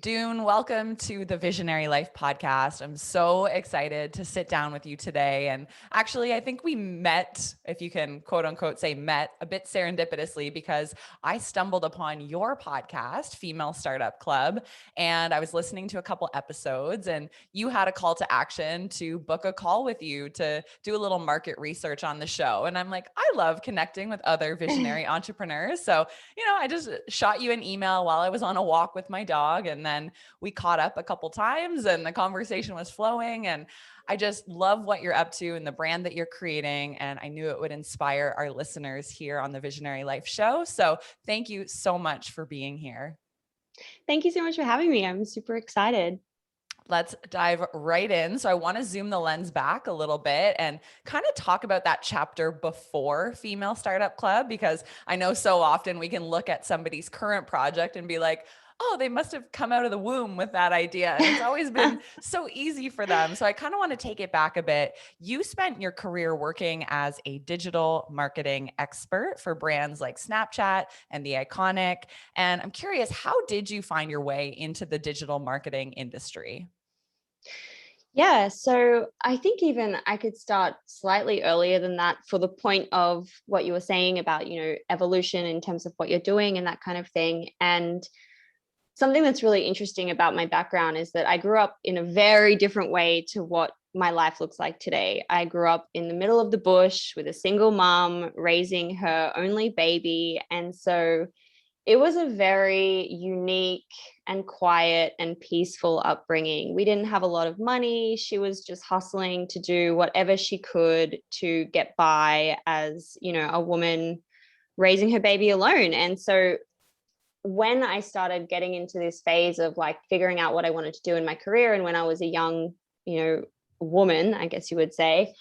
Doone, welcome to the Visionary Life podcast. I'm so excited to sit down with you today. And actually, I think we met, if you can quote unquote say met, a bit serendipitously because I stumbled upon your podcast, Female Startup Club, and I was listening to a couple episodes and you had a call to action to book a call with you to do a little market research on the show. And I'm like, I love connecting with other visionary entrepreneurs. So, I just shot you an email while I was on a walk with my dog. And then we caught up a couple times and the conversation was flowing. And I just love what you're up to and the brand that you're creating. And I knew it would inspire our listeners here on the Visionary Life show. So thank you so much for being here. Thank you so much for having me. I'm super excited. Let's dive right in. So I want to zoom the lens back a little bit and kind of talk about that chapter before Female Startup Club, because I know so often we can look at somebody's current project and be like, oh, they must have come out of the womb with that idea. And it's always been so easy for them. So I kind of want to take it back a bit. You spent your career working as a digital marketing expert for brands like Snapchat and The Iconic. And I'm curious, how did you find your way into the digital marketing industry? Yeah, so I think even I could start slightly earlier than that for the point of what you were saying about, evolution in terms of what you're doing and that kind of thing. And something that's really interesting about my background is that I grew up in a very different way to what my life looks like today. I grew up in the middle of the bush with a single mom raising her only baby. And so it was a very unique and quiet and peaceful upbringing. We didn't have a lot of money. She was just hustling to do whatever she could to get by as, a woman raising her baby alone. And so when I started getting into this phase of like figuring out what I wanted to do in my career, and when I was a young, woman, I guess you would say,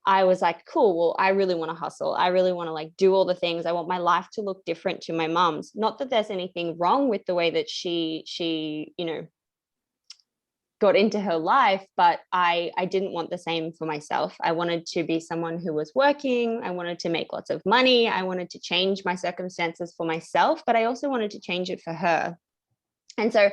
I was like, cool, well, I really want to hustle. I really want to like do all the things. I want my life to look different to my mom's. Not that there's anything wrong with the way that she, got into her life, but I didn't want the same for myself. I wanted to be someone who was working. I wanted to make lots of money. I wanted to change my circumstances for myself, but I also wanted to change it for her. And so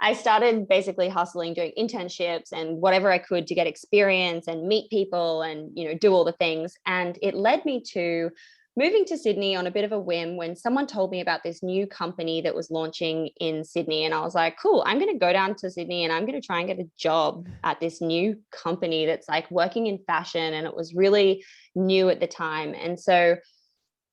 I started basically hustling, doing internships and whatever I could to get experience and meet people and, do all the things. And it led me to moving to Sydney on a bit of a whim when someone told me about this new company that was launching in Sydney. And I was like, cool, I'm going to go down to Sydney and I'm going to try and get a job at this new company that's like working in fashion. And it was really new at the time. And so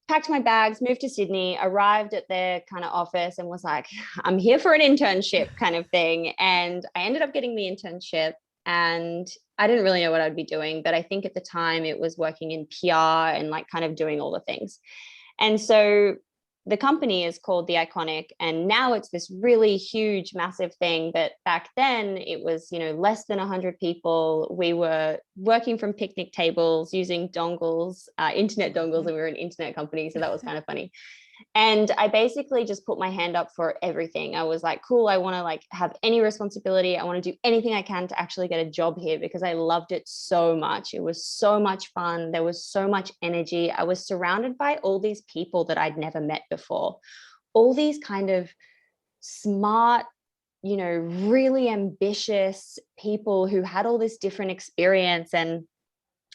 packed my bags, moved to Sydney, arrived at their kind of office and was like, I'm here for an internship kind of thing. And I ended up getting the internship and I didn't really know what I'd be doing, but I think at the time it was working in PR and like kind of doing all the things. And so the company is called The Iconic, and now it's this really huge, massive thing. But back then it was, less than 100 people. We were working from picnic tables using dongles, internet dongles, and we were an internet company. So that was kind of funny. And I basically just put my hand up for everything. I was like, cool, I want to like have any responsibility. I want to do anything I can to actually get a job here because I loved it so much. It was so much fun. There was so much energy. I was surrounded by all these people that I'd never met before. All these kind of smart, really ambitious people who had all this different experience and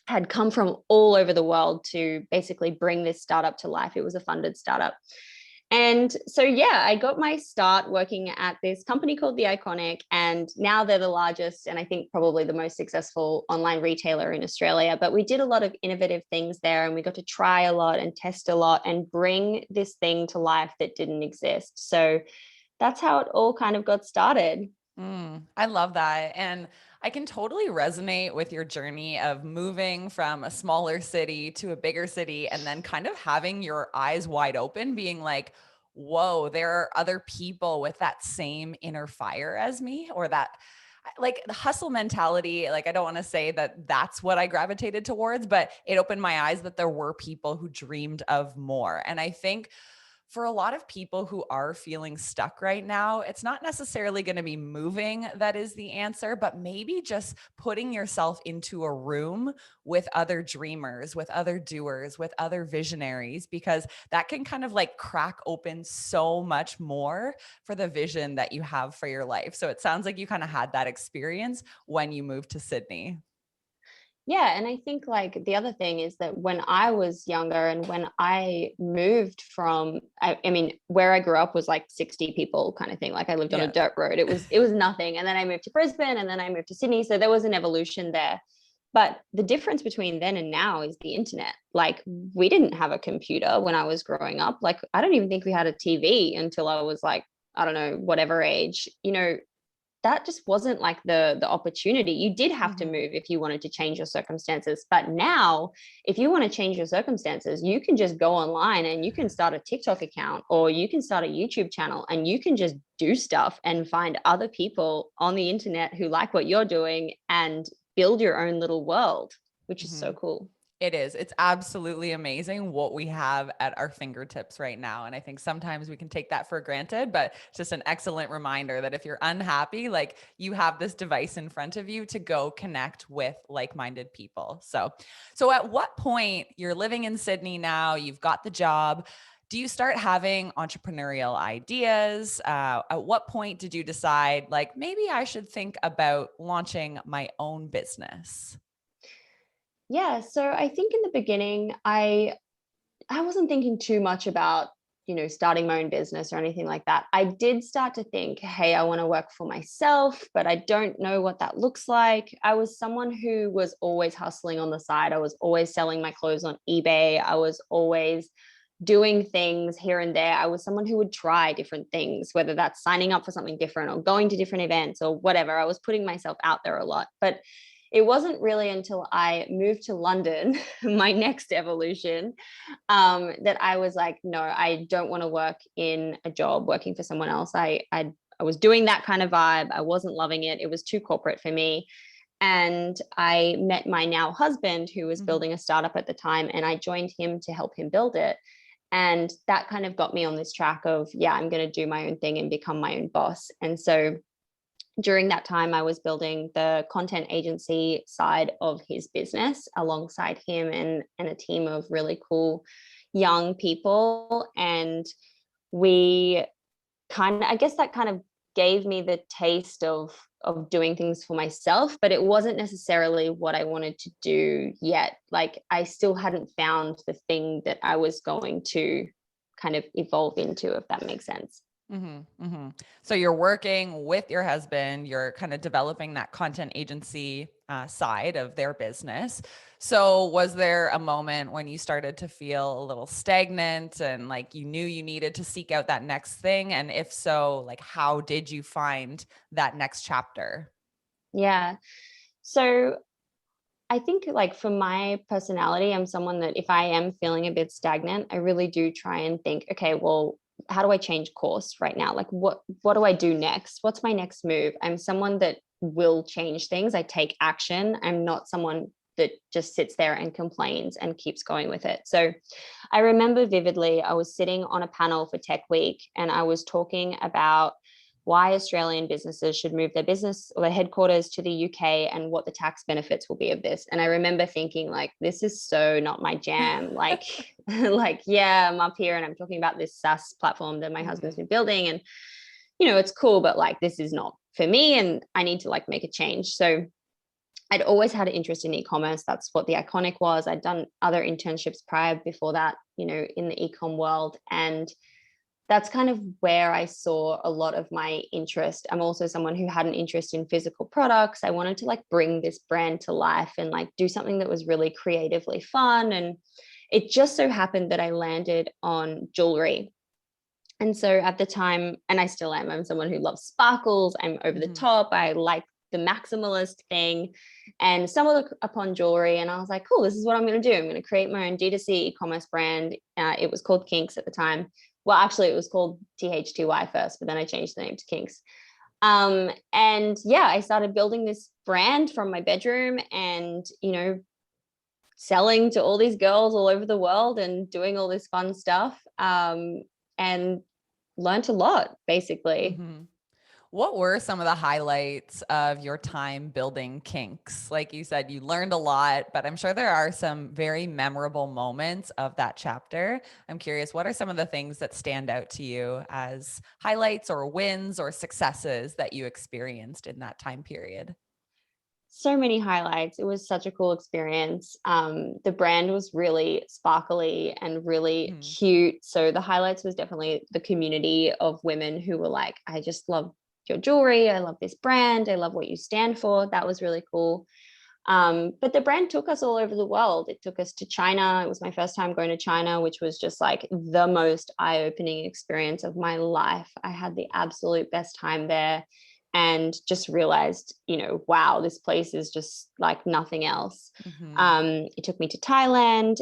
had come from all over the world to basically bring this startup to life. It was a funded startup. And so, yeah, I got my start working at this company called The Iconic, and now they're the largest and I think probably the most successful online retailer in Australia. But we did a lot of innovative things there and we got to try a lot and test a lot and bring this thing to life that didn't exist. So that's how it all kind of got started. I love that. And I can totally resonate with your journey of moving from a smaller city to a bigger city and then kind of having your eyes wide open, being like, whoa, there are other people with that same inner fire as me, or that like the hustle mentality. Like, I don't want to say that that's what I gravitated towards, but it opened my eyes that there were people who dreamed of more. And I think for a lot of people who are feeling stuck right now, it's not necessarily going to be moving that is the answer, but maybe just putting yourself into a room with other dreamers, with other doers, with other visionaries, because that can kind of like crack open so much more for the vision that you have for your life. So it sounds like you kind of had that experience when you moved to Sydney. Yeah, and I think like the other thing is that when I was younger and when I moved from, I mean, where I grew up was like 60 people kind of thing. Like I lived on a Yeah. dirt road. It was nothing. And then I moved to Brisbane and then I moved to Sydney. So there was an evolution there. But the difference between then and now is the internet. Like we didn't have a computer when I was growing up. Like I don't even think we had a TV until I was like, I don't know, whatever age. That just wasn't like the opportunity. You did have to move if you wanted to change your circumstances. But now, if you want to change your circumstances, you can just go online and you can start a TikTok account or you can start a YouTube channel and you can just do stuff and find other people on the internet who like what you're doing and build your own little world, which is so cool. It is. It's absolutely amazing what we have at our fingertips right now. And I think sometimes we can take that for granted, but it's just an excellent reminder that if you're unhappy, like you have this device in front of you to go connect with like-minded people. So at what point you're living in Sydney now, you've got the job, do you start having entrepreneurial ideas? At what point did you decide like, maybe I should think about launching my own business? Yeah, so I think in the beginning, I wasn't thinking too much about, starting my own business or anything like that. I did start to think, hey, I want to work for myself, but I don't know what that looks like. I was someone who was always hustling on the side. I was always selling my clothes on eBay. I was always doing things here and there. I was someone who would try different things, whether that's signing up for something different or going to different events or whatever. I was putting myself out there a lot. But it wasn't really until I moved to London, my next evolution, that I was like, no, I don't want to work in a job working for someone else. I was doing that kind of vibe. I wasn't loving it. It was too corporate for me. And I met my now husband, who was building a startup at the time, and I joined him to help him build it. And that kind of got me on this track of, yeah, I'm going to do my own thing and become my own boss. And so during that time, I was building the content agency side of his business alongside him and a team of really cool young people. And we I guess that kind of gave me the taste of doing things for myself, but it wasn't necessarily what I wanted to do yet. Like I still hadn't found the thing that I was going to kind of evolve into, if that makes sense. So you're working with your husband, you're kind of developing that content agency side of their business. So was there a moment when you started to feel a little stagnant and like you knew you needed to seek out that next thing? And if so, like how did you find that next chapter? Yeah. So I think like for my personality, I'm someone that if I am feeling a bit stagnant, I really do try and think, okay, well, how do I change course right now? Like what do I do next? What's my next move? I'm someone that will change things. I take action. I'm not someone that just sits there and complains and keeps going with it. So I remember vividly, I was sitting on a panel for Tech Week and I was talking about why Australian businesses should move their business or their headquarters to the UK and what the tax benefits will be of this. And I remember thinking like, this is so not my jam. Like, like, yeah, I'm up here and I'm talking about this SaaS platform that my husband's been building and, it's cool, but like, this is not for me and I need to like make a change. So I'd always had an interest in e-commerce. That's what the Iconic was. I'd done other internships prior before that, in the e-com world. And that's kind of where I saw a lot of my interest. I'm also someone who had an interest in physical products. I wanted to like bring this brand to life and like do something that was really creatively fun. And it just so happened that I landed on jewelry. And so at the time, and I still am, I'm someone who loves sparkles. I'm over the top. I like the maximalist thing and stumbled upon jewelry. And I was like, cool, this is what I'm going to do. I'm going to create my own D2C e-commerce brand. It was called Kinks at the time. Well, actually, it was called THTY first, but then I changed the name to Kinks. And yeah, I started building this brand from my bedroom and, selling to all these girls all over the world and doing all this fun stuff. and learned a lot, basically. Mhm. What were some of the highlights of your time building Kinks? Like you said, you learned a lot, but I'm sure there are some very memorable moments of that chapter. I'm curious, what are some of the things that stand out to you as highlights or wins or successes that you experienced in that time period? So many highlights. It was such a cool experience. The brand was really sparkly and really Mhm. cute. So the highlights was definitely the community of women who were like, I just love your jewelry. I love this brand. I love what you stand for. That was really cool. But the brand took us all over the world. It took us to China. It was my first time going to China, which was just like the most eye-opening experience of my life. I had the absolute best time there and just realized, wow, this place is just like nothing else. Mhm. It took me to Thailand.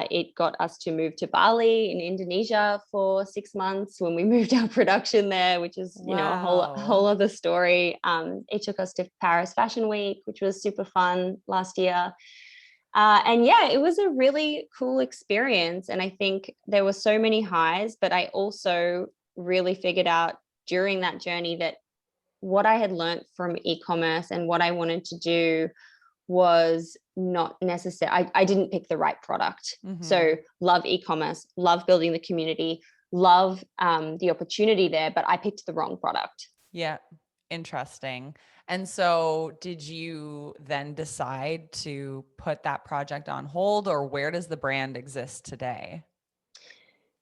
It got us to move to Bali in Indonesia for 6 months when we moved our production there, which is, a whole Wow. other story. It took us to Paris Fashion Week, which was super fun last year. And yeah, it was a really cool experience. And I think there were so many highs, but I also really figured out during that journey that what I had learned from e-commerce and what I wanted to do was not necessary. I didn't pick the right product. So Mhm. love e-commerce, love building the community, love the opportunity there, but I picked the wrong product. Yeah. Interesting. And so did you then decide to put that project on hold, or where does the brand exist today?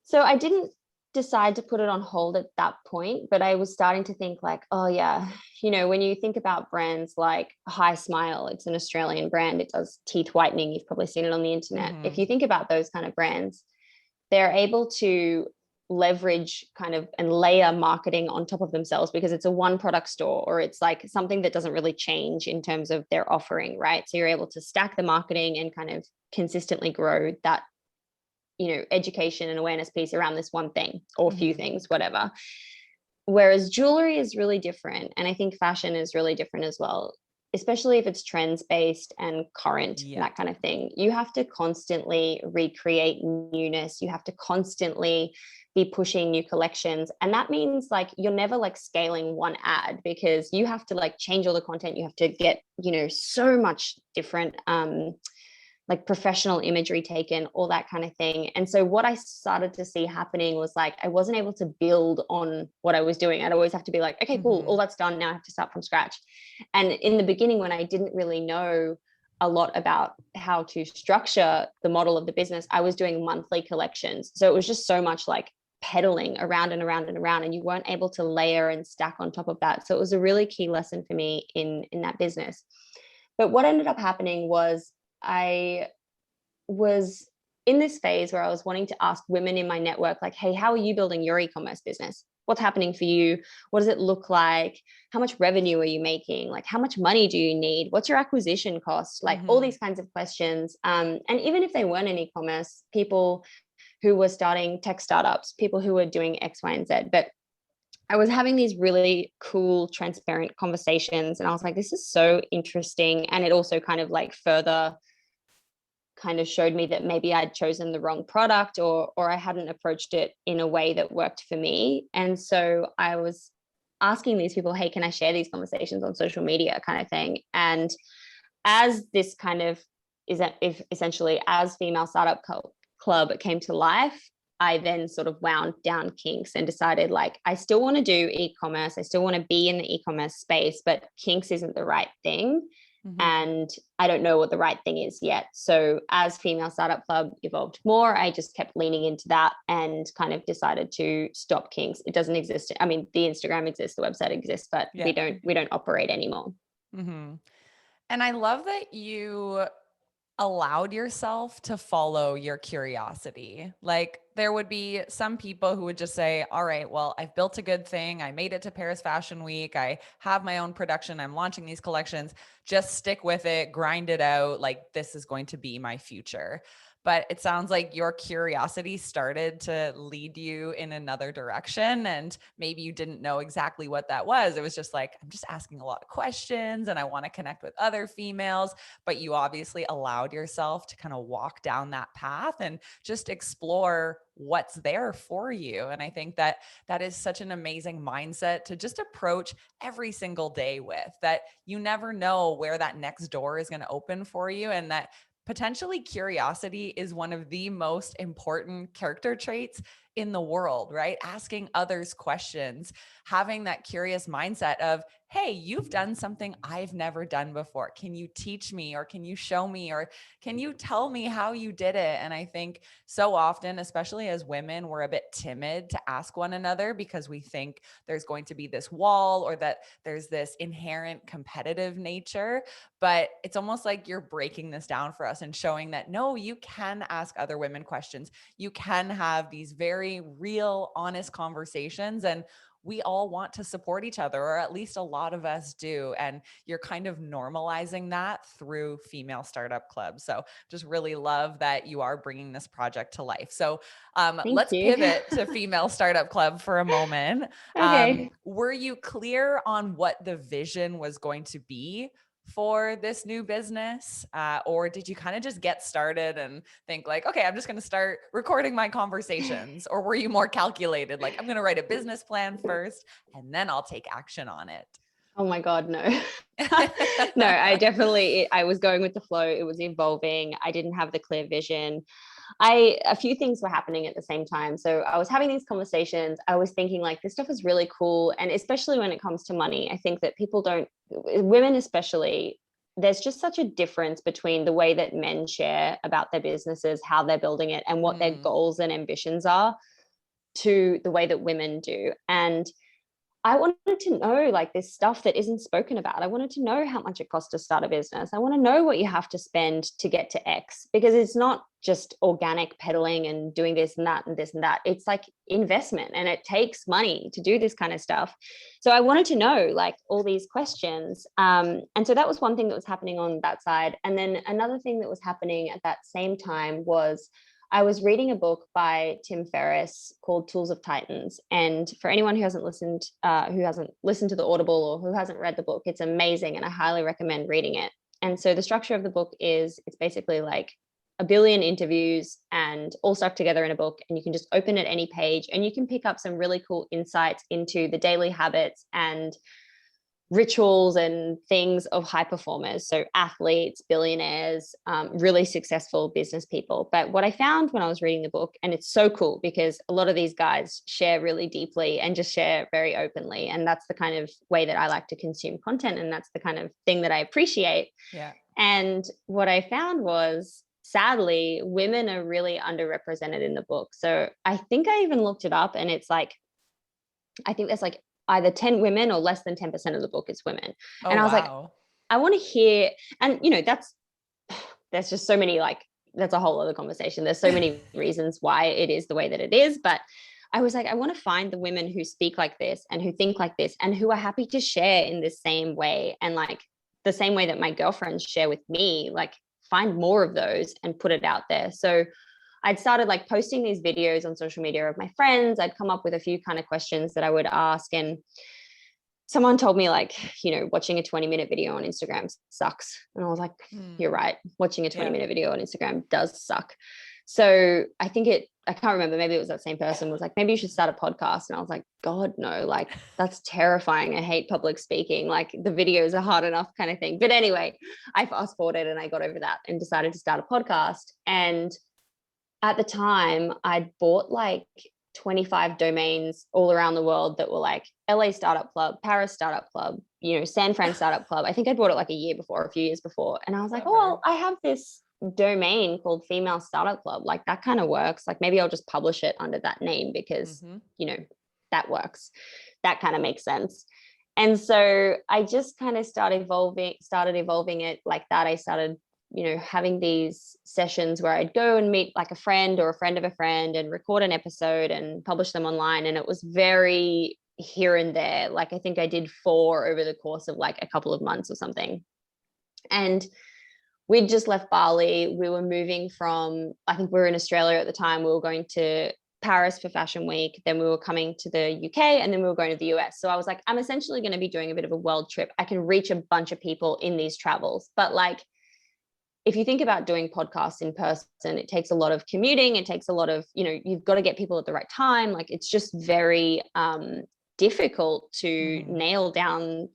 So I didn't decide to put it on hold at that point, but I was starting to think like, oh yeah, when you think about brands like Hi Smile, it's an Australian brand. It does teeth whitening. You've probably seen it on the internet. If Mhm. you think about those kind of brands, they're able to leverage kind of and layer marketing on top of themselves because it's a one product store, or it's like something that doesn't really change in terms of their offering, right? So you're able to stack the marketing and kind of consistently grow that, education and awareness piece around this one thing or a few Mhm. things, whatever. Whereas jewelry is really different. And I think fashion is really different as well, especially if it's trends based and current, Yeah. that kind of thing. You have to constantly recreate newness. You have to constantly be pushing new collections. And that means like you're never like scaling one ad because you have to like change all the content. You have to get, so much different like professional imagery taken, all that kind of thing. And so what I started to see happening was like I wasn't able to build on what I was doing. I'd always have to be like, okay, cool, all Mhm. that's done. Now I have to start from scratch. And in the beginning, when I didn't really know a lot about how to structure the model of the business, I was doing monthly collections. So it was just so much like pedaling around and around and around, and you weren't able to layer and stack on top of that. So it was a really key lesson for me in that business. But what ended up happening was I was in this phase where I was wanting to ask women in my network, like, hey, how are you building your e-commerce business? What's happening for you? What does it look like? How much revenue are you making? Like, how much money do you need? What's your acquisition cost? Like, all Mhm. these kinds of questions. And even if they weren't in e-commerce, people who were starting tech startups, people who were doing X, Y, and Z. But I was having these really cool, transparent conversations. And I was like, this is so interesting. And it also kind of like further kind of showed me that maybe I'd chosen the wrong product or I hadn't approached it in a way that worked for me. And so I was asking these people, hey, can I share these conversations on social media kind of thing? And as this kind of is that if essentially as Female Startup Club came to life, I then sort of wound down Kinks and decided like I still want to do e-commerce. I still want to be in the e-commerce space, but Kinks isn't the right thing. Mhm. And I don't know what the right thing is yet. So as Female Startup Club evolved more, I just kept leaning into that and kind of decided to stop Kinks. It doesn't exist. I mean, the Instagram exists, the website exists, but we Yeah. don't operate anymore. Mhm. And I love that you allowed yourself to follow your curiosity. Like there would be some people who would just say, all right, well, I've built a good thing. I made it to Paris Fashion Week. I have my own production. I'm launching these collections. Just stick with it, grind it out. Like this is going to be my future. but it sounds like your curiosity started to lead you in another direction. And maybe you didn't know exactly what that was. It was just like, I'm just asking a lot of questions and I want to connect with other females. But you obviously allowed yourself to kind of walk down that path and just explore what's there for you. And I think that that is such an amazing mindset to just approach every single day with, that you never know where that next door is going to open for you. And that potentially curiosity is one of the most important character traits in the world, right? Asking others questions, having that curious mindset of, hey, you've done something I've never done before. Can you teach me, or can you show me, or can you tell me how you did it? And I think so often, especially as women, we're a bit timid to ask one another because we think there's going to be this wall, or that there's this inherent competitive nature. But it's almost like you're breaking this down for us and showing that no, you can ask other women questions. You can have these very real, honest conversations, and we all want to support each other, or at least a lot of us do. And you're kind of normalizing that through Female Startup Club. So just really love that you are bringing this project to life. So Thank let's you. pivot to Female Startup Club for a moment. Okay. Were you clear on what the vision was going to be for this new business? Or did you kind of just get started and think like, okay, I'm just going to start recording my conversations? Or were you more calculated? Like, I'm going to write a business plan first and then I'll take action on it. Oh my God, no. No, I was going with the flow. It was evolving. I didn't have the clear vision. A few things were happening at the same time. So I was having these conversations. I was thinking like, this stuff is really cool. And especially when it comes to money, I think that women especially, there's just such a difference between the way that men share about their businesses, how they're building it, and what their goals and ambitions are, to the way that women do. And I wanted to know like this stuff that isn't spoken about. I wanted to know how much it costs to start a business. I want to know what you have to spend to get to X, because it's not just organic pedaling and doing this and that and this and that. It's like investment, and it takes money to do this kind of stuff. So I wanted to know like all these questions. And so that was one thing that was happening on that side. And then another thing that was happening at that same time was I was reading a book by Tim Ferriss called Tools of Titans. And for anyone who hasn't listened to the Audible, or who hasn't read the book, it's amazing. And I highly recommend reading it. And so the structure of the book is, it's basically like a billion interviews and all stuck together in a book. And you can just open at any page and you can pick up some really cool insights into the daily habits and rituals and things of high performers, so athletes, billionaires, really successful business people. But what I found when I was reading the book, and it's so cool because a lot of these guys share really deeply and just share very openly, and that's the kind of way that I like to consume content, and that's the kind of thing that I appreciate. Yeah. And what I found was, sadly, women are really underrepresented in the book. So I think I even looked it up, and it's like, I think there's like either 10 women or less than 10% of the book is women. Oh, and I was like, wow. I want to hear, and there's just so many, like, that's a whole other conversation. There's so many reasons why it is the way that it is. But I was like, I want to find the women who speak like this and who think like this and who are happy to share in the same way, and like the same way that my girlfriends share with me, like find more of those and put it out there. So I'd started like posting these videos on social media of my friends. I'd come up with a few kind of questions that I would ask. And someone told me like, watching a 20-minute video on Instagram sucks. And I was like, you're right. Watching a 20-minute video on Instagram does suck. So I can't remember, maybe it was that same person was like, maybe you should start a podcast. And I was like, God, no, like that's terrifying. I hate public speaking. Like the videos are hard enough kind of thing. But anyway, I fast forwarded and I got over that and decided to start a podcast. And at the time, I'd bought like 25 domains all around the world that were like LA Startup Club, Paris Startup Club, San Fran Startup Club. I think I bought it like a few years before. And I was like, oh, well, I have this domain called Female Startup Club. Like that kind of works. Like maybe I'll just publish it under that name because, that works. That kind of makes sense. And so I just kind of started evolving it like that. I started having these sessions where I'd go and meet like a friend or a friend of a friend and record an episode and publish them online. And it was very here and there. Like I think I did 4 over the course of like a couple of months or something. And we'd just left Bali. We were moving from, I think we were in Australia at the time. We were going to Paris for Fashion Week. Then we were coming to the UK, and then we were going to the US. So I was like, I'm essentially going to be doing a bit of a world trip. I can reach a bunch of people in these travels. But like, if you think about doing podcasts in person, it takes a lot of commuting. It takes a lot of, you've got to get people at the right time. Like, it's just very difficult to nail down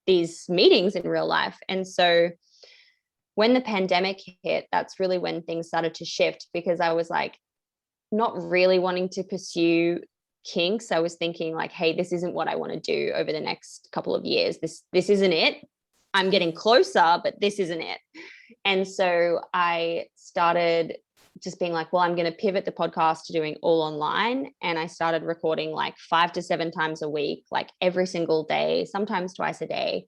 these meetings in real life. And so when the pandemic hit, that's really when things started to shift, because I was like, not really wanting to pursue kinks. I was thinking like, hey, this isn't what I want to do over the next couple of years. This isn't it. I'm getting closer, but this isn't it. And so I started just being like, well, I'm going to pivot the podcast to doing all online. And I started recording like 5 to 7 times a week, like every single day, sometimes twice a day,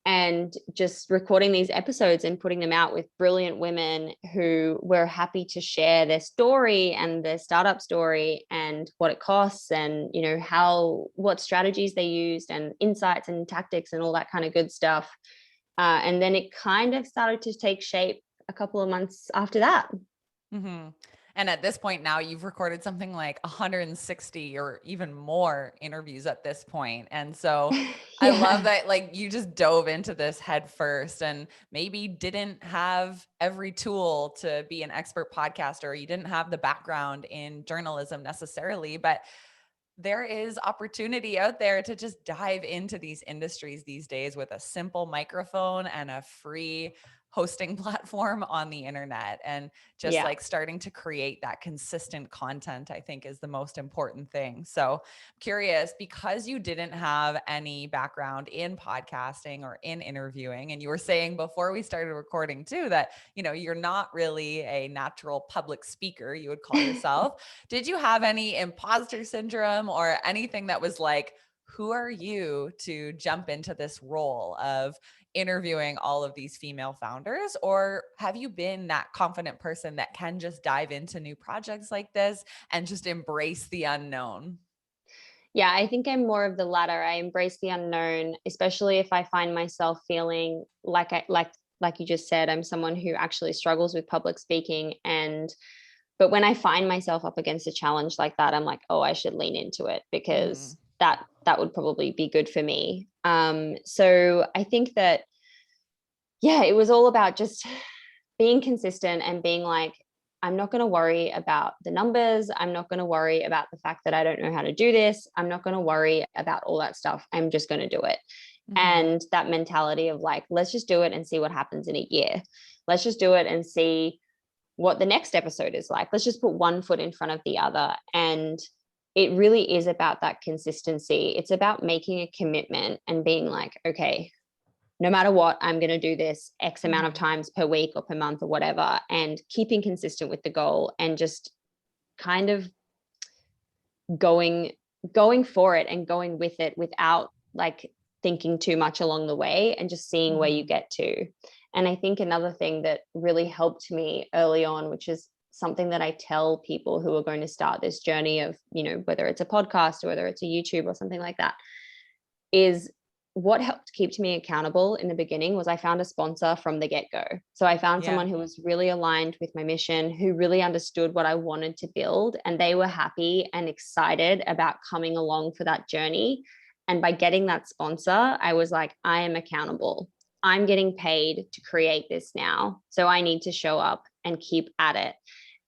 and just recording these episodes and putting them out with brilliant women who were happy to share their story and their startup story and what it costs, and what strategies they used and insights and tactics and all that kind of good stuff. And then it kind of started to take shape a couple of months after that. Mm-hmm. And at this point now, you've recorded something like 160 or even more interviews at this point. And so I love that, like, you just dove into this head first and maybe didn't have every tool to be an expert podcaster. You didn't have the background in journalism necessarily, but there is opportunity out there to just dive into these industries these days with a simple microphone and a free hosting platform on the internet. And just like starting to create that consistent content, I think, is the most important thing. So I'm curious, because you didn't have any background in podcasting or in interviewing, and you were saying before we started recording too, that, you're not really a natural public speaker, you would call yourself. Did you have any imposter syndrome or anything that was like, who are you to jump into this role of interviewing all of these female founders? Or have you been that confident person that can just dive into new projects like this and just embrace the unknown? Yeah, I think I'm more of the latter. I embrace the unknown, especially if I find myself feeling like like you just said, I'm someone who actually struggles with public speaking. But when I find myself up against a challenge like that, I'm like, oh, I should lean into it, because that would probably be good for me. So I think that, it was all about just being consistent and being like, I'm not going to worry about the numbers. I'm not going to worry about the fact that I don't know how to do this. I'm not going to worry about all that stuff. I'm just going to do it. And that mentality of like, let's just do it and see what happens in a year. Let's just do it and see what the next episode is like. Let's just put one foot in front of the other. And it really is about that consistency. It's about making a commitment and being like, okay, no matter what, I'm going to do this X amount of times per week or per month or whatever, and keeping consistent with the goal and just kind of going for it and going with it without like thinking too much along the way, and just seeing where you get to. And I think another thing that really helped me early on, which is something that I tell people who are going to start this journey of, whether it's a podcast or whether it's a YouTube or something like that, is what helped keep me accountable in the beginning was I found a sponsor from the get-go. So I found someone who was really aligned with my mission, who really understood what I wanted to build, and they were happy and excited about coming along for that journey. And by getting that sponsor, I was like, I am accountable. I'm getting paid to create this now, so I need to show up and keep at it.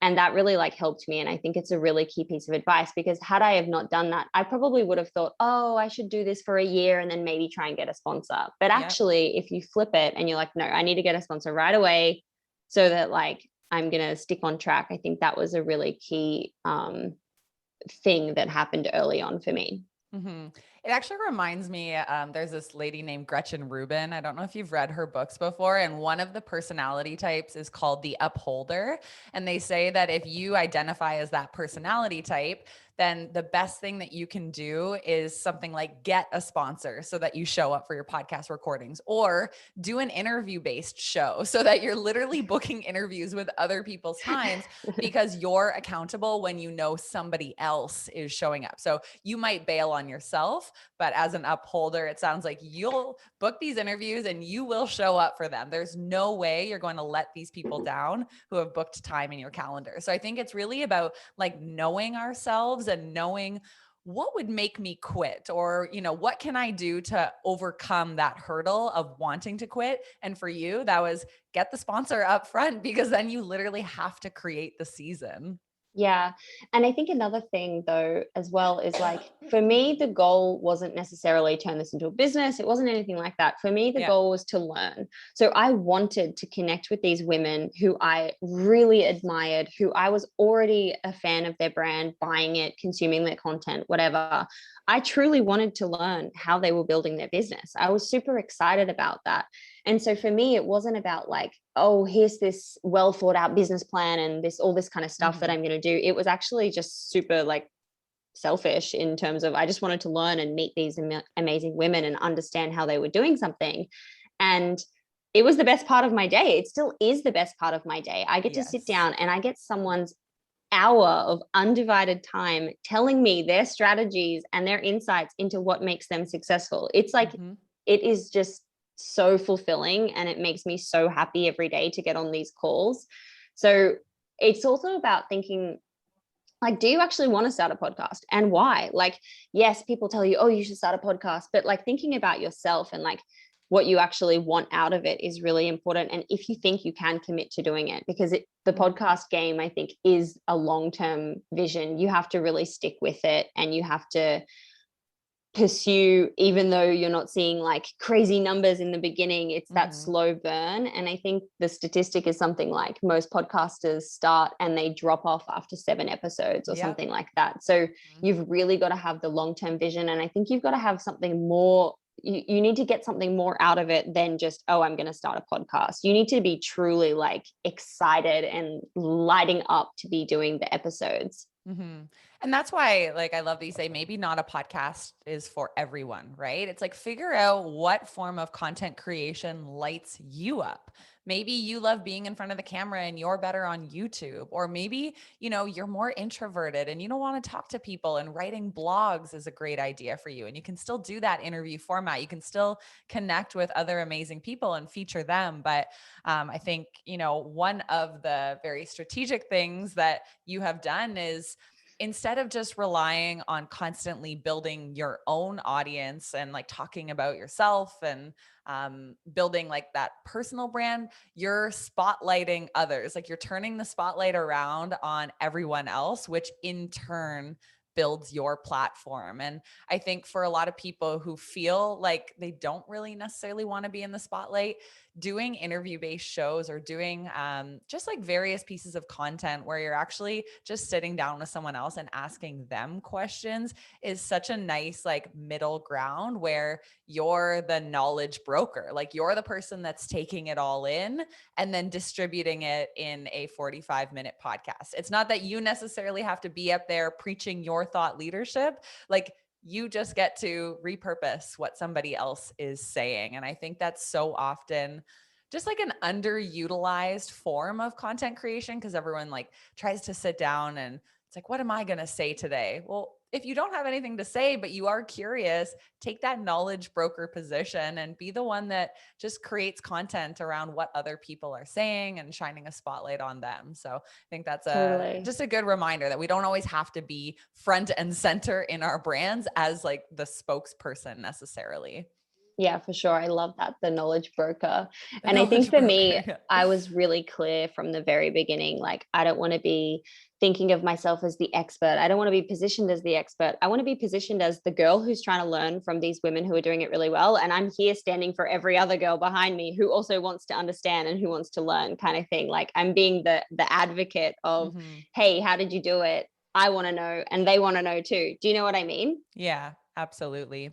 And that really like helped me. And I think it's a really key piece of advice, because had I have not done that, I probably would have thought, oh, I should do this for a year and then maybe try and get a sponsor. But actually, if you flip it and you're like, no, I need to get a sponsor right away so that like I'm going to stick on track. I think that was a really key thing that happened early on for me. It actually reminds me, there's this lady named Gretchen Rubin. I don't know if you've read her books before. And one of the personality types is called the upholder. And they say that if you identify as that personality type, then the best thing that you can do is something like get a sponsor so that you show up for your podcast recordings, or do an interview based show so that you're literally booking interviews with other people's times, because you're accountable when you know somebody else is showing up. So you might bail on yourself, but as an upholder, it sounds like you'll book these interviews and you will show up for them. There's no way you're going to let these people down who have booked time in your calendar. So I think it's really about like knowing ourselves and knowing what would make me quit, or, what can I do to overcome that hurdle of wanting to quit? And for you, that was get the sponsor up front, because then you literally have to create the season. Yeah. And I think another thing though, as well, is like, for me, the goal wasn't necessarily turn this into a business. It wasn't anything like that. For me, the goal was to learn. So I wanted to connect with these women who I really admired, who I was already a fan of their brand, buying it, consuming their content, whatever. I truly wanted to learn how they were building their business. I was super excited about that. And so for me, it wasn't about like, oh, here's this well thought out business plan and all this kind of stuff that I'm going to do. It was actually just super like selfish in terms of, I just wanted to learn and meet these amazing women and understand how they were doing something. And it was the best part of my day. It still is the best part of my day. I get to sit down and I get someone's hour of undivided time telling me their strategies and their insights into what makes them successful. It's like, it is just so fulfilling, and it makes me so happy every day to get on these calls. So it's also about thinking, like, do you actually want to start a podcast, and why? Like, yes, people tell you, oh, you should start a podcast, but like thinking about yourself and like what you actually want out of it is really important. And if you think you can commit to doing it, because the podcast game, I think, is a long-term vision. You have to really stick with it, and you have to pursue, even though you're not seeing like crazy numbers in the beginning, it's that slow burn. And I think the statistic is something like most podcasters start and they drop off after 7 episodes or something like that. So you've really got to have the long-term vision. And I think you've got to have something more, you need to get something more out of it than just, oh, I'm going to start a podcast. You need to be truly like excited and lighting up to be doing the episodes. And that's why, like, I love that you say maybe not a podcast is for everyone, right? It's like, figure out what form of content creation lights you up. Maybe you love being in front of the camera and you're better on YouTube, or maybe, you're more introverted and you don't want to talk to people, and writing blogs is a great idea for you. And you can still do that interview format. You can still connect with other amazing people and feature them. But I think, one of the very strategic things that you have done is, instead of just relying on constantly building your own audience and like talking about yourself and building like that personal brand, you're spotlighting others. Like, you're turning the spotlight around on everyone else, which in turn builds your platform. And I think for a lot of people who feel like they don't really necessarily want to be in the spotlight, doing interview-based shows or doing just like various pieces of content where you're actually just sitting down with someone else and asking them questions is such a nice like middle ground, where you're the knowledge broker. Like, you're the person that's taking it all in and then distributing it in a 45-minute podcast. It's not that you necessarily have to be up there preaching your thought leadership. Like, you just get to repurpose what somebody else is saying. And I think that's so often just like an underutilized form of content creation, because everyone like tries to sit down and it's like, what am I going to say today? Well, if you don't have anything to say, but you are curious, take that knowledge broker position and be the one that just creates content around what other people are saying and shining a spotlight on them. So I think that's just a good reminder that we don't always have to be front and center in our brands as like the spokesperson necessarily. Yeah, for sure. I love that. The knowledge broker. And I think for me, I was really clear from the very beginning, like, I don't want to be thinking of myself as the expert. I don't want to be positioned as the expert. I want to be positioned as the girl who's trying to learn from these women who are doing it really well. And I'm here standing for every other girl behind me who also wants to understand and who wants to learn, kind of thing. Like, I'm being the advocate of, hey, how did you do it? I want to know, and they want to know too. Do you know what I mean? Yeah, absolutely.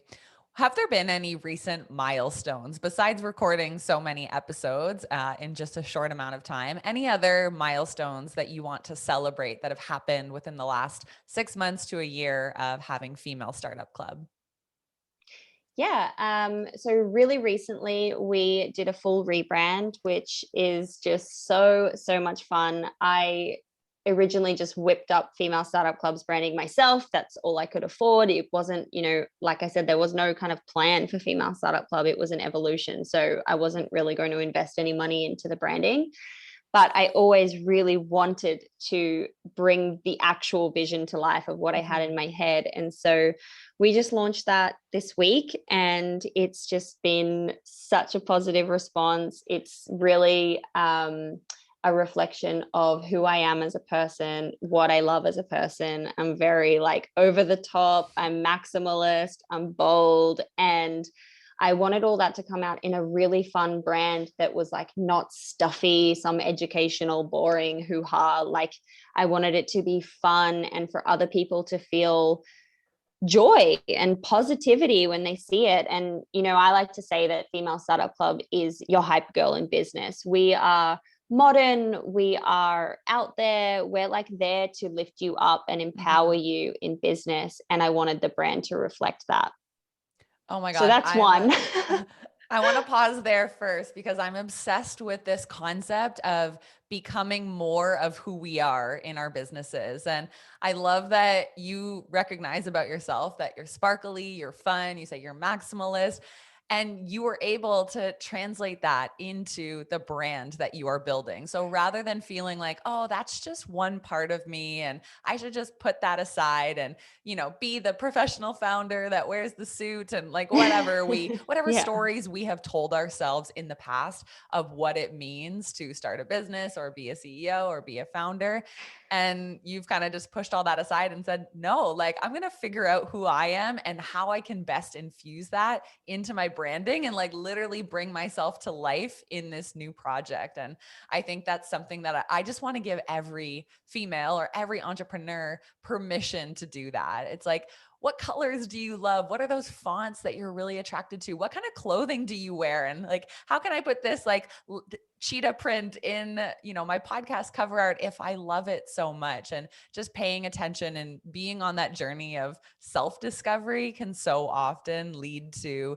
Have there been any recent milestones besides recording so many episodes in just a short amount of time? Any other milestones that you want to celebrate that have happened within the last 6 months to a year of having Female Startup Club? Yeah. So really recently we did a full rebrand, which is just so much fun. I originally just whipped up Female Startup Club's branding myself. That's all I could afford. It wasn't, like I said, there was no kind of plan for Female Startup Club. It was an evolution. So I wasn't really going to invest any money into the branding. But I always really wanted to bring the actual vision to life of what I had in my head. And so we just launched that this week, and it's just been such a positive response. It's really a reflection of who I am as a person, what I love as a person. I'm very like over the top, I'm maximalist, I'm bold, and I wanted all that to come out in a really fun brand that was like not stuffy, some educational, boring hoo-ha. Like I wanted it to be fun and for other people to feel joy and positivity when they see it. And, I like to say that Female Startup Club is your hype girl in business. We are modern, we are out there, we're like there to lift you up and empower you in business. And I wanted the brand to reflect that. Oh my So gosh, that's one. I want to pause there first because I'm obsessed with this concept of becoming more of who we are in our businesses. And I love that you recognize about yourself that you're sparkly, you're fun, you say you're maximalist, and you were able to translate that into the brand that you are building. So rather than feeling like, oh, that's just one part of me and I should just put that aside and, be the professional founder that wears the suit and like whatever Yeah. stories we have told ourselves in the past of what it means to start a business or be a CEO or be a founder. And you've kind of just pushed all that aside and said, no, like I'm going to figure out who I am and how I can best infuse that into my branding and like literally bring myself to life in this new project. And I think that's something that I just want to give every female or every entrepreneur permission to do that. It's like, what colors do you love? What are those fonts that you're really attracted to? What kind of clothing do you wear? And like, how can I put this like cheetah print in, my podcast cover art if I love it so much? And just paying attention and being on that journey of self-discovery can so often lead to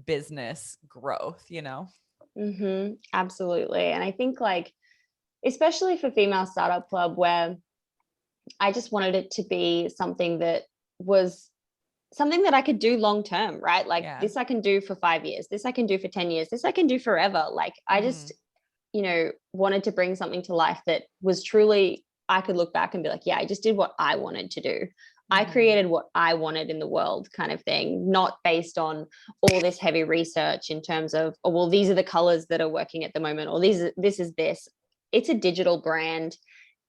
business growth. Absolutely. And I think like, especially for Female Startup Club, where I just wanted it to be something that was something that I could do long term, right? Like Yeah. this I can do for 5 years, this I can do for 10 years, this I can do forever. Like I just, wanted to bring something to life that was truly, I could look back and be like, yeah, I just did what I wanted to do. I created what I wanted in the world kind of thing, not based on all this heavy research in terms of, oh, well, these are the colors that are working at the moment, or this is this. It's a digital brand.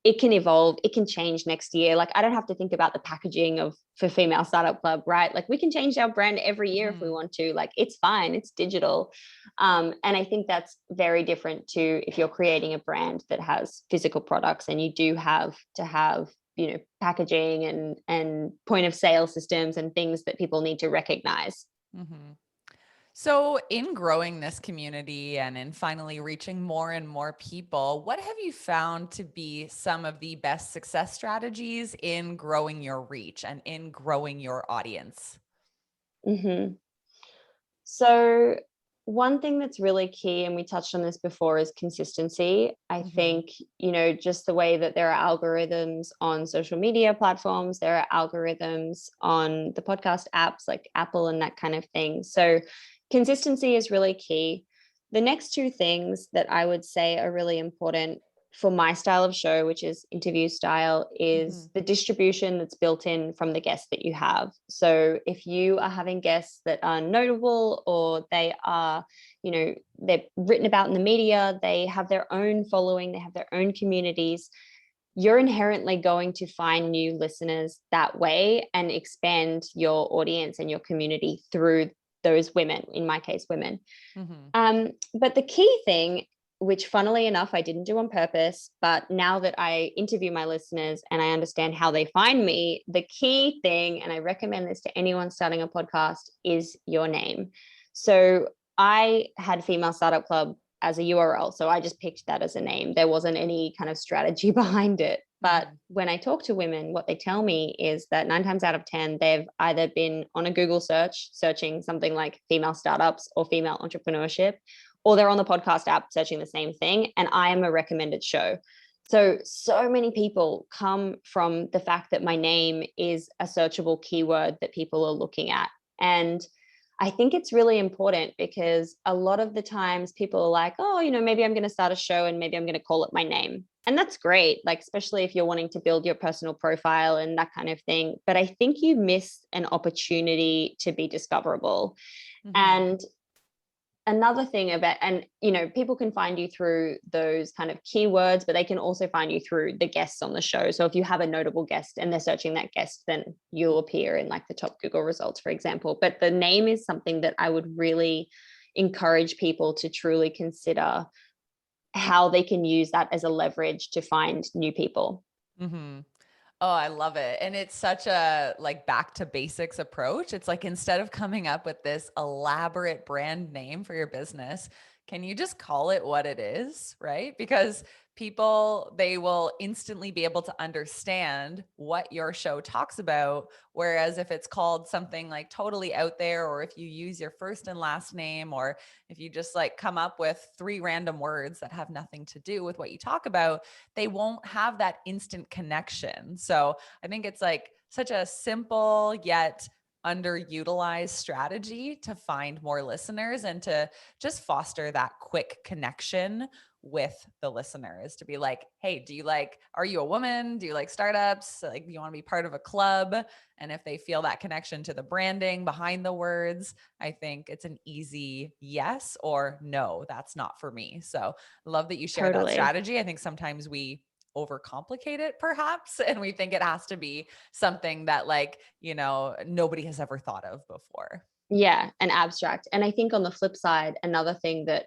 It can evolve, it can change next year. Like I don't have to think about the packaging for Female Startup Club, right? Like we can change our brand every year if we want to. Like it's fine, it's digital. And I think that's very different to if you're creating a brand that has physical products and you do have to have packaging and point of sale systems and things that people need to recognize. So, in growing this community and in finally reaching more and more people, what have you found to be some of the best success strategies in growing your reach and in growing your audience? Mm-hmm. So one thing that's really key, and we touched on this before, is consistency. I think, just the way that there are algorithms on social media platforms, there are algorithms on the podcast apps like Apple and that kind of thing. So consistency is really key. The next two things that I would say are really important for my style of show, which is interview style, is the distribution that's built in from the guests that you have. So if you are having guests that are notable or they are, they're written about in the media, they have their own following, they have their own communities, you're inherently going to find new listeners that way and expand your audience and your community through those women, in my case, women. But the key thing which funnily enough, I didn't do on purpose. But now that I interview my listeners and I understand how they find me, the key thing, and I recommend this to anyone starting a podcast, is your name. So I had Female Startup Club as a URL. So I just picked that as a name. There wasn't any kind of strategy behind it. But when I talk to women, what they tell me is that 9 times out of 10, they've either been on a Google search, searching something like female startups or female entrepreneurship, or they're on the podcast app searching the same thing. And I am a recommended show. So many people come from the fact that my name is a searchable keyword that people are looking at. And I think it's really important because a lot of the times people are like, oh, maybe I'm going to start a show and maybe I'm going to call it my name. And that's great, like, especially if you're wanting to build your personal profile and that kind of thing. But I think you miss an opportunity to be discoverable. And another thing about, and people can find you through those kind of keywords, but they can also find you through the guests on the show. So if you have a notable guest and they're searching that guest, then you'll appear in like the top Google results, for example. But the name is something that I would really encourage people to truly consider how they can use that as a leverage to find new people. Oh, I love it. And it's such a like back to basics approach. It's like, instead of coming up with this elaborate brand name for your business, can you just call it what it is, right? Because people, they will instantly be able to understand what your show talks about. Whereas if it's called something like totally out there, or if you use your first and last name, or if you just like come up with 3 random words that have nothing to do with what you talk about, they won't have that instant connection. So I think it's like such a simple yet underutilized strategy to find more listeners and to just foster that quick connection with the listeners, to be like, hey, are you a woman? Do you like startups? Like, do you want to be part of a club? And if they feel that connection to the branding behind the words, I think it's an easy yes or no, that's not for me. So I love that you share that strategy. I think sometimes we overcomplicate it perhaps, and we think it has to be something that nobody has ever thought of before. Yeah, and abstract. And I think on the flip side, another thing that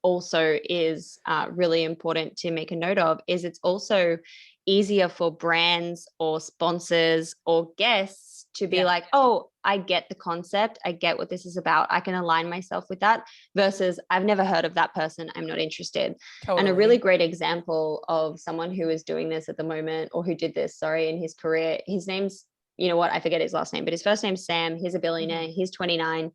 also is really important to make a note of is it's also easier for brands or sponsors or guests to be like, oh, I get the concept. I get what this is about. I can align myself with that, versus I've never heard of that person. I'm not interested. Totally. And a really great example of someone who is doing this at the moment, or who did this, in his career, his name's, I forget his last name, but his first name's Sam. He's a billionaire. He's 29.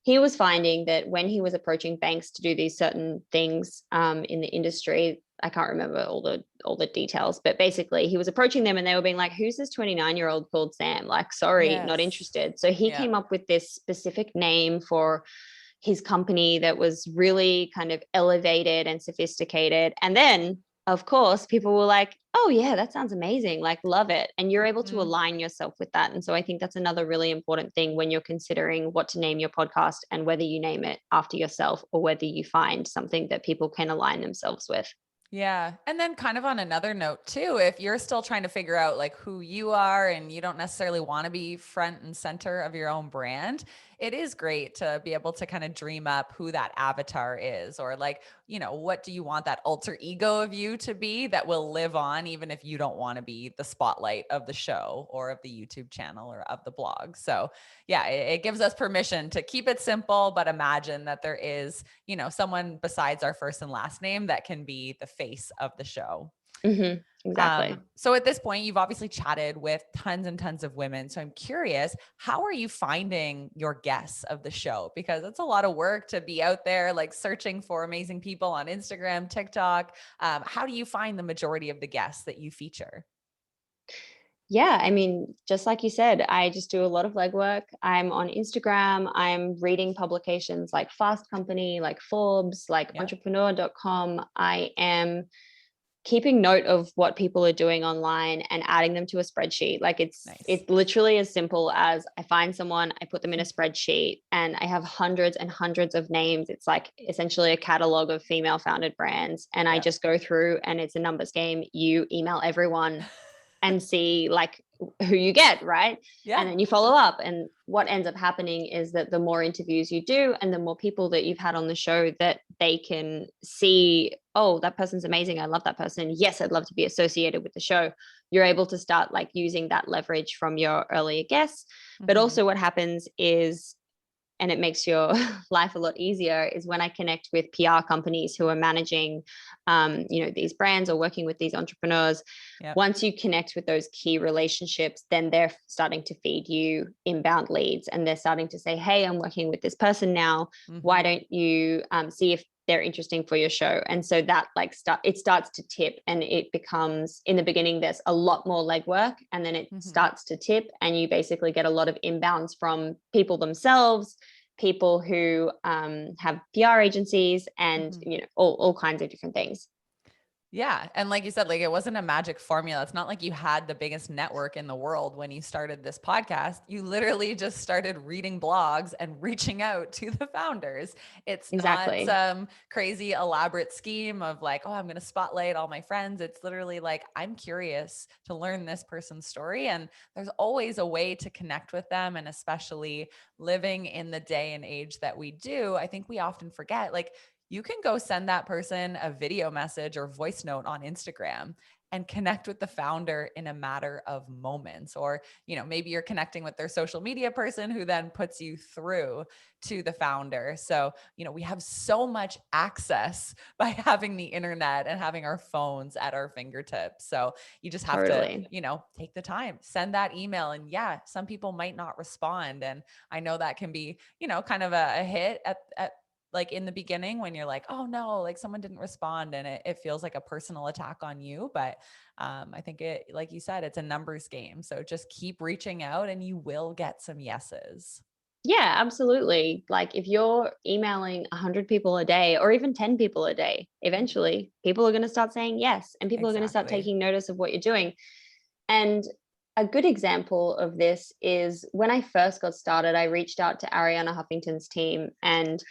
He was finding that when he was approaching banks to do these certain things in the industry, I can't remember all the details, but basically he was approaching them and they were being like, who's this 29-year-old called Sam? Like, sorry, not interested. So he came up with this specific name for his company that was really kind of elevated and sophisticated. And then, of course, people were like, oh yeah, that sounds amazing. Like, love it. And you're able to align yourself with that. And so I think that's another really important thing when you're considering what to name your podcast, and whether you name it after yourself or whether you find something that people can align themselves with. Yeah. And then kind of on another note too, if you're still trying to figure out like who you are and you don't necessarily want to be front and center of your own brand, it is great to be able to kind of dream up who that avatar is, or like, what do you want that alter ego of you to be that will live on, even if you don't want to be the spotlight of the show or of the YouTube channel or of the blog. So yeah, it gives us permission to keep it simple, but imagine that there is, someone besides our first and last name that can be the face of the show. Exactly. So at this point, you've obviously chatted with tons and tons of women. So I'm curious, how are you finding your guests of the show? Because it's a lot of work to be out there, like searching for amazing people on Instagram, TikTok. How do you find the majority of the guests that you feature? Yeah, I mean, just like you said, I just do a lot of legwork. I'm on Instagram. I'm reading publications like Fast Company, like Forbes, like entrepreneur.com. I am keeping note of what people are doing online and adding them to a spreadsheet. Like it's literally as simple as I find someone, I put them in a spreadsheet, and I have hundreds and hundreds of names. It's like essentially a catalog of female founded brands. And I just go through, and it's a numbers game. You email everyone and see like who you get, right? Yeah. And then you follow up. And what ends up happening is that the more interviews you do and the more people that you've had on the show, that they can see, oh, that person's amazing, I love that person, yes, I'd love to be associated with the show. You're able to start like using that leverage from your earlier guests. But also what happens is, and it makes your life a lot easier, is when I connect with PR companies who are managing, these brands or working with these entrepreneurs. Yep. Once you connect with those key relationships, then they're starting to feed you inbound leads, and they're starting to say, hey, I'm working with this person now. Why don't you see if they're interesting for your show? And so that it starts to tip, and it becomes, in the beginning, there's a lot more legwork, and then it starts to tip, and you basically get a lot of inbounds from people themselves, people who have PR agencies, and all kinds of different things. Yeah. And like you said, like it wasn't a magic formula. It's not like you had the biggest network in the world when you started this podcast. You literally just started reading blogs and reaching out to the founders. It's Exactly. not some crazy elaborate scheme of like, oh, I'm going to spotlight all my friends. It's literally like, I'm curious to learn this person's story. And there's always a way to connect with them. And especially living in the day and age that we do, I think we often forget, like, you can go send that person a video message or voice note on Instagram and connect with the founder in a matter of moments. Or, maybe you're connecting with their social media person who then puts you through to the founder. So, we have so much access by having the internet and having our phones at our fingertips. So you just have to, take the time, send that email. And yeah, some people might not respond. And I know that can be, kind of a hit at like in the beginning when you're like, oh no, like someone didn't respond, and it feels like a personal attack on you. But I think it, like you said, it's a numbers game. So just keep reaching out and you will get some yeses. Yeah, absolutely. Like if you're emailing 100 people a day or even 10 people a day, eventually people are going to start saying yes, and people are going to start Exactly. taking notice of what you're doing. And a good example of this is when I first got started, I reached out to Ariana Huffington's team, and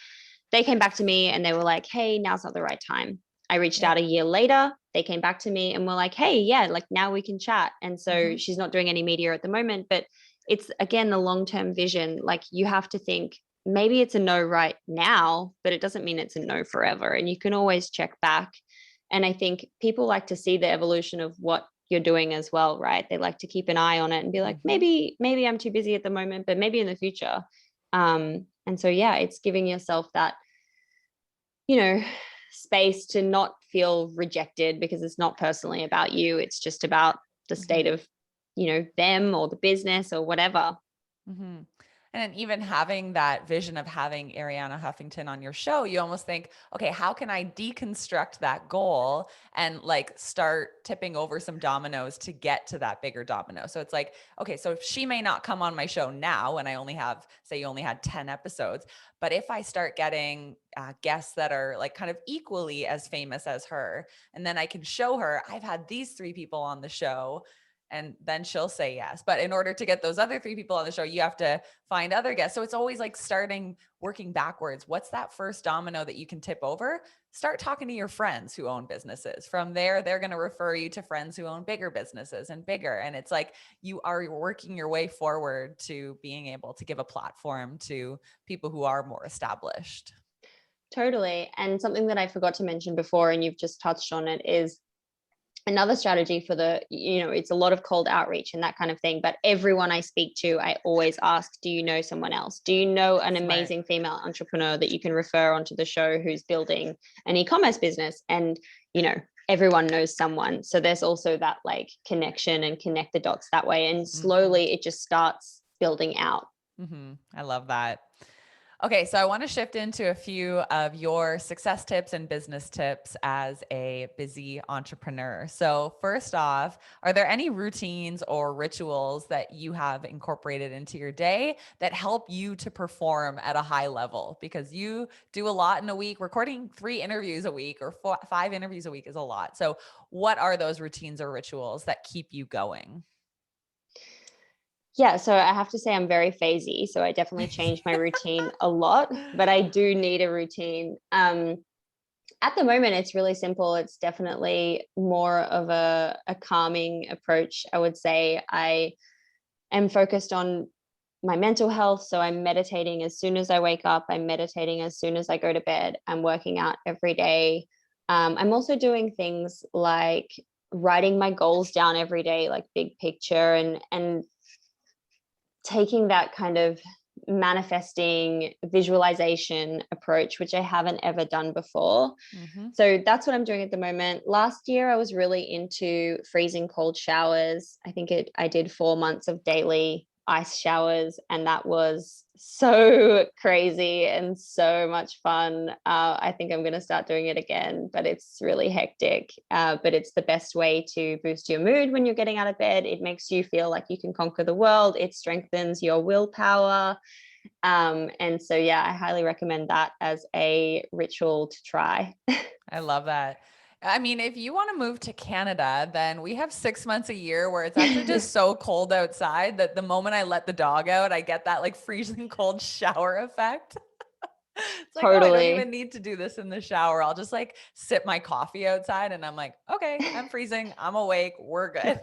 they came back to me and they were like, hey, now's not the right time. I reached out a year later. They came back to me and were like, hey, yeah, like now we can chat. And so she's not doing any media at the moment, but it's, again, the long-term vision. Like you have to think, maybe it's a no right now, but it doesn't mean it's a no forever. And you can always check back. And I think people like to see the evolution of what you're doing as well, right? They like to keep an eye on it and be like, maybe I'm too busy at the moment, but maybe in the future. And so, yeah, it's giving yourself that, space to not feel rejected, because it's not personally about you. It's just about the state of, them or the business or whatever. And even having that vision of having Ariana Huffington on your show, you almost think, okay, how can I deconstruct that goal and like start tipping over some dominoes to get to that bigger domino? So it's like, okay, so she may not come on my show now when I only have, say you only had 10 episodes, but if I start getting guests that are like kind of equally as famous as her, and then I can show her, I've had these 3 people on the show, and then she'll say yes. But in order to get those other 3 people on the show, you have to find other guests. So it's always like working backwards. What's that first domino that you can tip over? Start talking to your friends who own businesses. From there, they're going to refer you to friends who own bigger businesses and bigger. And it's like you are working your way forward to being able to give a platform to people who are more established. Totally. And something that I forgot to mention before, and you've just touched on it, is another strategy for it's a lot of cold outreach and that kind of thing. But everyone I speak to, I always ask, do you know someone else? Do you know an amazing female entrepreneur that you can refer onto the show who's building an e-commerce business? And, everyone knows someone. So there's also that like connection and connect the dots that way. And slowly it just starts building out. I love that. Okay, so I want to shift into a few of your success tips and business tips as a busy entrepreneur. So first off, are there any routines or rituals that you have incorporated into your day that help you to perform at a high level? Because you do a lot in a week. Recording 3 interviews a week or 5 interviews a week is a lot. So what are those routines or rituals that keep you going? Yeah, so I have to say I'm very phasey. So I definitely change my routine a lot, but I do need a routine. At the moment, it's really simple. It's definitely more of a calming approach. I would say I am focused on my mental health. So I'm meditating as soon as I wake up. I'm meditating as soon as I go to bed. I'm working out every day. I'm also doing things like writing my goals down every day, like big picture, and taking that kind of manifesting visualization approach, which I haven't ever done before. Mm-hmm. So that's what I'm doing at the moment. Last year, I was really into freezing cold showers. I did 4 months of daily ice showers, and that was so crazy and so much fun. I think I'm going to start doing it again, but it's really hectic. But it's the best way to boost your mood when you're getting out of bed. It makes you feel like you can conquer the world. It strengthens your willpower. And so, yeah, I highly recommend that as a ritual to try. I love that. I mean, if you want to move to Canada, then we have 6 months a year where it's actually just so cold outside that the moment I let the dog out, I get that like freezing cold shower effect. It's like, oh, I don't even Totally. need to do this in the shower. I'll just like sip my coffee outside and I'm like, okay, I'm freezing. I'm awake. We're good.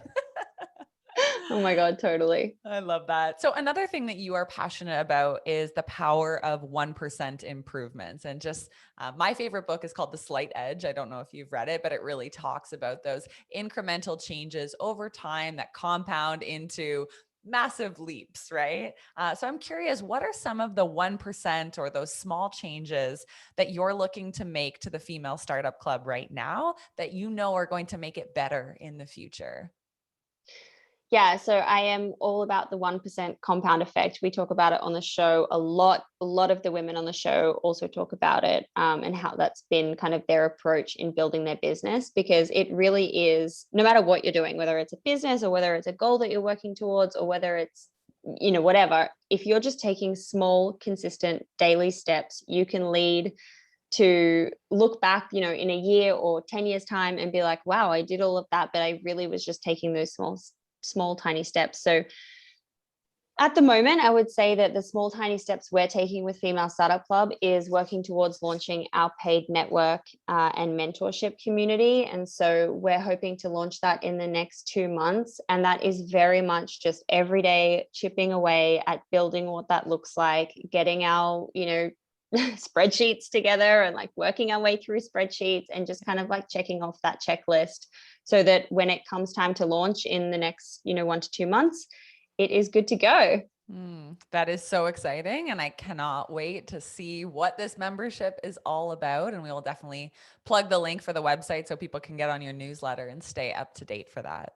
Oh my God, totally. I love that. So another thing that you are passionate about is the power of 1% improvements. And just my favorite book is called The Slight Edge. I don't know if you've read it, but it really talks about those incremental changes over time that compound into massive leaps, right? So I'm curious, what are some of the 1% or those small changes that you're looking to make to the Female Startup Club right now that you know are going to make it better in the future? Yeah, so I am all about the 1% compound effect. We talk about it on the show a lot. A lot of the women on the show also talk about it, and how that's been kind of their approach in building their business, because it really is, no matter what you're doing, whether it's a business or whether it's a goal that you're working towards or whether it's, whatever, if you're just taking small, consistent daily steps, you can lead to look back, in a year or 10 years time and be like, wow, I did all of that, but I really was just taking those small tiny steps. So at the moment, I would say that the small tiny steps we're taking with Female Startup Club is working towards launching our paid network and mentorship community. And so we're hoping to launch that in the next 2 months. And that is very much just every day chipping away at building what that looks like, getting our, spreadsheets together and like working our way through spreadsheets and just kind of like checking off that checklist so that when it comes time to launch in the next, 1 to 2 months, it is good to go. That is so exciting. And I cannot wait to see what this membership is all about. And we will definitely plug the link for the website so people can get on your newsletter and stay up to date for that.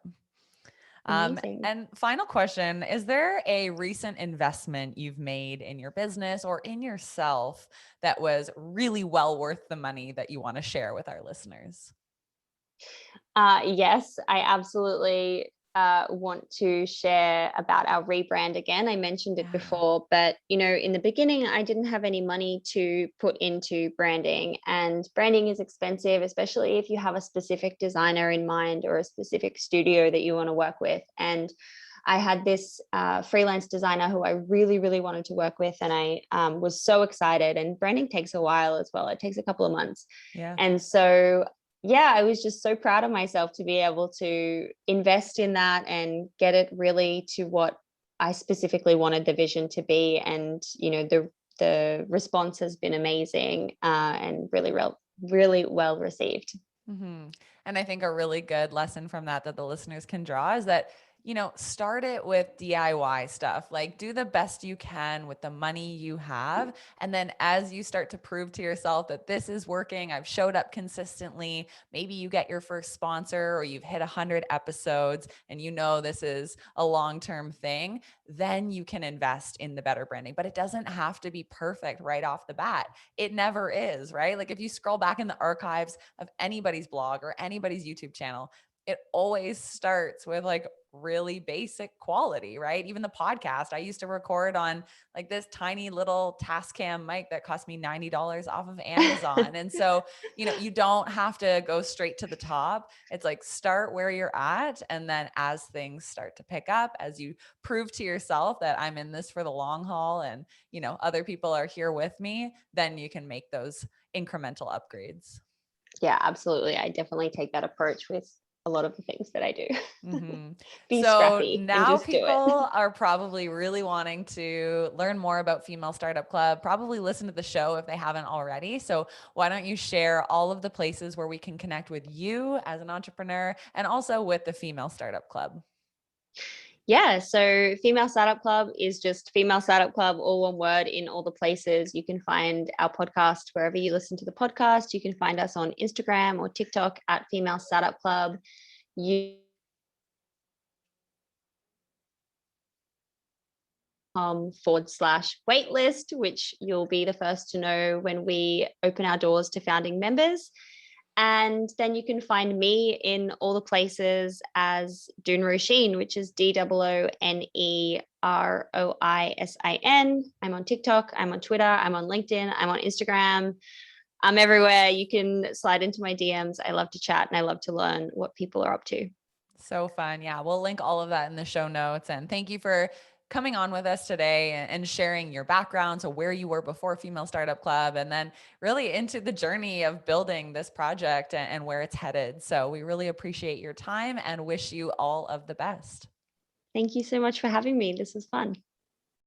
Amazing. And final question, is there a recent investment you've made in your business or in yourself that was really well worth the money that you want to share with our listeners? Yes, I absolutely want to share about our rebrand again. I mentioned it Yeah. before, but in the beginning, I didn't have any money to put into branding, and branding is expensive, especially if you have a specific designer in mind or a specific studio that you want to work with. And I had this freelance designer who I really, really wanted to work with, and I was so excited. And branding takes a while as well; it takes a couple of months. Yeah. And so, yeah, I was just so proud of myself to be able to invest in that and get it really to what I specifically wanted the vision to be. And, the response has been amazing, and really, really well received. hmm And I think a really good lesson from that the listeners can draw is that, start it with DIY stuff. Like do the best you can with the money you have. And then as you start to prove to yourself that this is working, I've showed up consistently, maybe you get your first sponsor or you've hit 100 episodes and this is a long-term thing, then you can invest in the better branding. But it doesn't have to be perfect right off the bat. It never is, right? Like if you scroll back in the archives of anybody's blog or anybody's YouTube channel, it always starts with like really basic quality, right? Even the podcast, I used to record on like this tiny little Tascam mic that cost me $90 off of Amazon. And so, you don't have to go straight to the top. It's like start where you're at. And then as things start to pick up, as you prove to yourself that I'm in this for the long haul and, other people are here with me, then you can make those incremental upgrades. Yeah, absolutely. I definitely take that approach with a lot of the things that I do. Mm-hmm. Be So scrappy and now just do it. people are probably really wanting to learn more about Female Startup Club, probably listen to the show if they haven't already. So why don't you share all of the places where we can connect with you as an entrepreneur and also with the Female Startup Club? Yeah, so Female Startup Club is just Female Startup Club, all one word, in all the places. You can find our podcast wherever you listen to the podcast. You can find us on Instagram or TikTok at Female Startup Club. You /waitlist, which you'll be the first to know when we open our doors to founding members. And then you can find me in all the places as Doone Roisin, which is DOONEROISIN. I'm on TikTok, I'm on Twitter, I'm on LinkedIn, I'm on Instagram. I'm everywhere. You can slide into my DMs. I love to chat and I love to learn what people are up to. So fun. Yeah, we'll link all of that in the show notes. And thank you for coming on with us today and sharing your background. So, where you were before Female Startup Club, and then really into the journey of building this project and where it's headed. So, we really appreciate your time and wish you all of the best. Thank you so much for having me. This was fun.